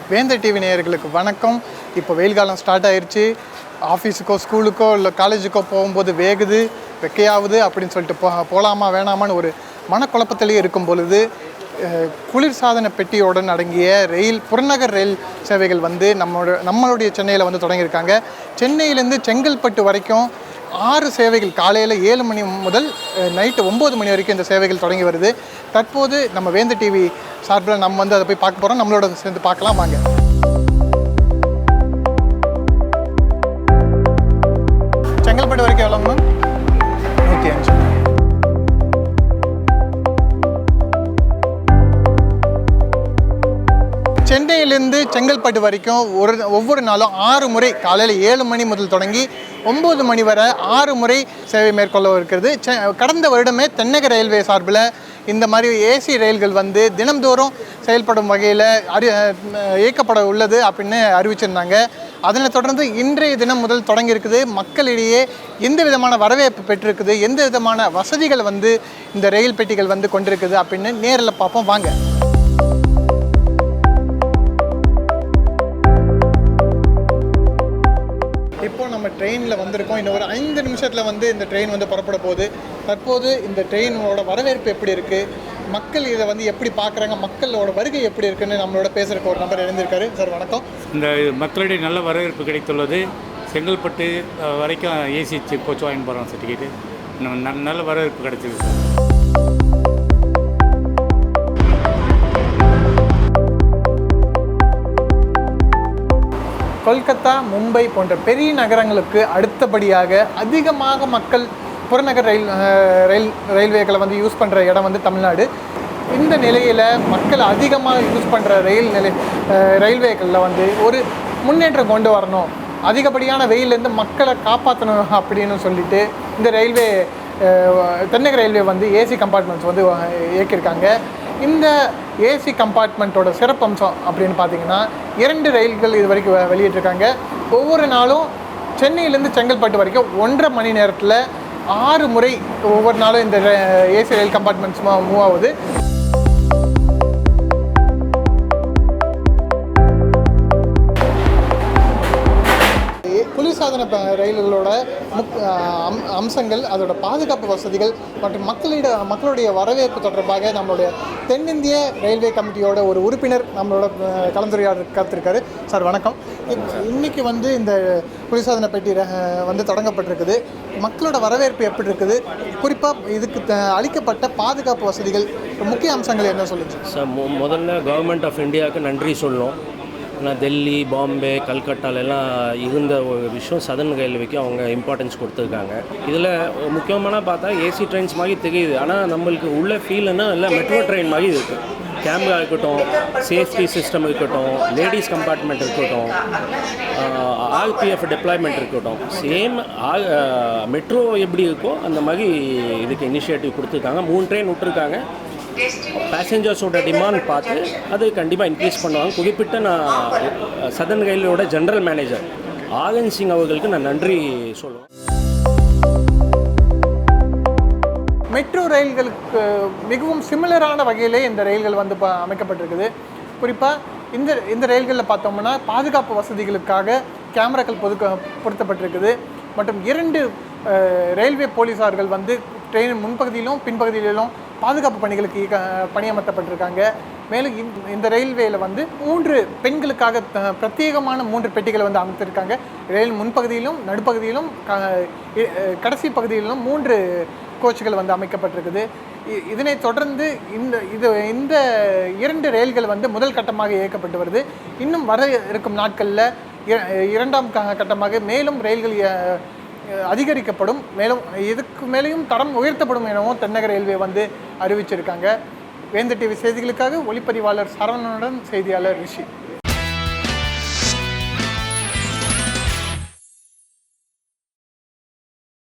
வேந்தர் டிவி நேயர்களுக்கு வணக்கம். இப்போ வெயில் காலம் ஸ்டார்ட் ஆயிடுச்சு. ஆஃபீஸுக்கோ ஸ்கூலுக்கோ இல்லை காலேஜுக்கோ போகும்போது வேகுது வெக்கையாகுது அப்படின்னு சொல்லிட்டு போகலாமா வேணாமான்னு ஒரு மனக்குழப்பத்திலேயே இருக்கும் பொழுது குளிர்சாதன பெட்டியுடன் அடங்கிய புறநகர் ரயில் சேவைகள் வந்து நம்மளுடைய சென்னையில் வந்து தொடங்கியிருக்காங்க. சென்னையிலேருந்து செங்கல்பட்டு வரைக்கும் 6 சேவைகள் காலையில் 7 மணி முதல் நைட்டு 9 மணி வரைக்கும் இந்த சேவைகள் தொடங்கி வருது. தற்போது நம்ம வேந்தர் டிவி சார்பில் நம்ம வந்து அதை போய் பார்க்க போகிறோம். நம்மளோட சேர்ந்து பார்க்கலாம் வாங்க. செங்கல்பட்டு வரைக்கும் எவ்வளோ மேம்? 105. சென்னையிலேருந்து செங்கல்பட்டு வரைக்கும் ஒவ்வொரு நாளும் 6 முறை காலையில் 7 மணி முதல் தொடங்கி 9 மணி வரை 6 முறை சேவை மேற்கொள்ள இருக்கிறது. கடந்த வருடமே தென்னக ரயில்வே சார்பில் இந்த மாதிரி ஏசி ரயில்கள் வந்து தினம்தோறும் செயல்படும் வகையில் இயக்கப்பட உள்ளது அப்படின்னு அறிவிச்சிருந்தாங்க. அதனை தொடர்ந்து இன்றைய தினம் முதல் தொடங்கியிருக்குது. மக்களிடையே எந்த விதமான வரவேற்பு பெற்றிருக்குது, எந்த விதமான வசதிகள் வந்து இந்த ரயில் பெட்டிகள் வந்து கொண்டிருக்குது அப்படின்னு நேரில் பார்ப்போம் வாங்க. இப்போது நம்ம ட்ரெயினில் வந்திருக்கோம். இன்னும் ஒரு 5 நிமிஷத்தில் வந்து இந்த ட்ரெயின் வந்து புறப்பட போகுது. தற்போது இந்த ட்ரெயினோட வரவேற்பு எப்படி இருக்குது, மக்கள் இதை வந்து எப்படி பார்க்குறாங்க, மக்களோட வருகை எப்படி இருக்குன்னு நம்மளோட பேசுகிறக்கு ஒரு நபர் இணைந்திருக்காரு. சார் வணக்கம். இந்த மக்களுடைய நல்ல வரவேற்பு கிடைத்துள்ளது. செங்கல்பட்டு வரைக்கும் ஏசி கோச் வாங்கி போகிறோம் சர்டிஃபிகேட்டு. நல்ல வரவேற்பு கிடைச்சிது சார். கொல்கத்தா, மும்பை போன்ற பெரிய நகரங்களுக்கு அடுத்தபடியாக அதிகமாக மக்கள் புறநகர் ரயில்வேக்களை வந்து யூஸ் பண்ணுற இடம் வந்து தமிழ்நாடு. இந்த நிலையில் மக்கள் அதிகமாக யூஸ் பண்ணுற ரயில்வேக்களில் வந்து ஒரு முன்னேற்றம் கொண்டு வரணும், அதிகப்படியான வெயிலேருந்து மக்களை காப்பாற்றணும் அப்படின்னு சொல்லிட்டு இந்த தென்னக ரயில்வே வந்து ஏசி கம்பார்ட்மெண்ட்ஸ் வந்து இயக்கியிருக்காங்க. இந்த ஏசி கம்பார்ட்மெண்ட்டோட சிறப்பம்சம் அப்படின்னு பார்த்தீங்கன்னா 2 ரயில்கள் இது வரைக்கும் வெளியிட்டிருக்காங்க. ஒவ்வொரு நாளும் சென்னையிலேருந்து செங்கல்பட்டு வரைக்கும் 1.5 மணி நேரத்தில் 6 முறை ஒவ்வொரு நாளும் இந்த ஏசி ரயில் கம்பார்ட்மெண்ட்ஸ் மூவ் ஆகுது. குளிர்சாதன ரயில்களோட அம்சங்கள், அதோட பாதுகாப்பு வசதிகள் மற்றும் மக்களுடைய வரவேற்பு தொடர்பாக நம்மளுடைய தென்னிந்திய ரயில்வே கமிட்டியோட ஒரு உறுப்பினர் நம்மளோட கலந்துரையாடல் காத்திருக்காரு. சார் வணக்கம். இன்னைக்கு வந்து இந்த குளிர்சாதன பெட்டி வந்து தொடங்கப்பட்டிருக்குது. மக்களோட வரவேற்பு எப்படி இருக்குது, குறிப்பாக இதுக்கு அளிக்கப்பட்ட பாதுகாப்பு வசதிகள், முக்கிய அம்சங்கள் என்ன சொல்லுங்க சார்? முதல்ல கவர்மெண்ட் ஆஃப் இந்தியாவுக்கு நன்றி சொல்லணும். ஆனால் டெல்லி, பாம்பே, கல்கட்டாலெல்லாம் இருந்த ஒரு விஷயம் சதர்ன் ரயில்வேக்கு அவங்க இம்பார்ட்டன்ஸ் கொடுத்துருக்காங்க. இதில் முக்கியமான பார்த்தா ஏசி ட்ரெயின்ஸ் மாதிரி தெரியுது, ஆனால் நம்மளுக்கு உள்ள ஃபீல்னா இல்லை மெட்ரோ ட்ரெயின் மாதிரி இருக்குது. கேமரா இருக்கட்டும், சேஃப்டி சிஸ்டம் இருக்கட்டும், லேடிஸ் கம்பார்ட்மெண்ட் இருக்கட்டும், ஆர்பிஎஃப் டிப்ளாய்மெண்ட் இருக்கட்டும், சேம் மெட்ரோ எப்படி இருக்கோ அந்த மாதிரி இதுக்கு இனிஷியேட்டிவ் கொடுத்துருக்காங்க. 3 ட்ரெயின் விட்டுருக்காங்க. பேசஞ்சர்ஸோட டிமாண்ட் பார்த்து அது கண்டிப்பாக இன்க்ரீஸ் பண்ணுவாங்க. குறிப்பிட்ட நான் சதர்ன் ரயில்வேயோட ஜென்ரல் மேனேஜர் ஆகன் சிங் அவர்களுக்கு நான் நன்றி சொல்லுவேன். மெட்ரோ ரயில்களுக்கு மிகவும் சிமிலரான வகையிலே இந்த ரயில்கள் வந்து அமைக்கப்பட்டிருக்குது. குறிப்பாக இந்த ரயில்களில் பார்த்தோம்னா பாதுகாப்பு வசதிகளுக்காக கேமராக்கள் பொருத்தப்பட்டிருக்குது. மற்றும் 2 ரயில்வே போலீஸார்கள் வந்து ட்ரெயின் முன்பகுதியிலும் பின்பகுதியிலும் பாதுகாப்பு பணிகளுக்கு பணியமர்த்தப்பட்டிருக்காங்க. மேலும் இந்த ரயில்வேயில் வந்து 3 பெண்களுக்காக பிரத்யேகமான 3 பெட்டிகளை வந்து அமைத்திருக்காங்க. ரயில் முன்பகுதியிலும், நடுப்பகுதியிலும், கடைசி பகுதியிலும் 3 கோச்சுகள் வந்து அமைக்கப்பட்டிருக்குது. இதனை தொடர்ந்து இந்த 2 ரயில்கள் வந்து முதல் கட்டமாக இயக்கப்பட்டு வருது. இன்னும் வர இருக்கும் நாட்களில் 2ஆம் கட்டமாக மேலும் ரயில்கள் அதிகரிக்கப்படும். மேலும் இதுக்கு மேலேயும் தரம் உயர்த்தப்படும் எனவும் தென்னக ரயில்வே வந்து அறிவிச்சிருக்காங்க. வேந்தர் டிவி செய்திகளுக்காக ஒளிப்பதிவாளர் சரவணனுடன் செய்தியாளர் ரிஷி.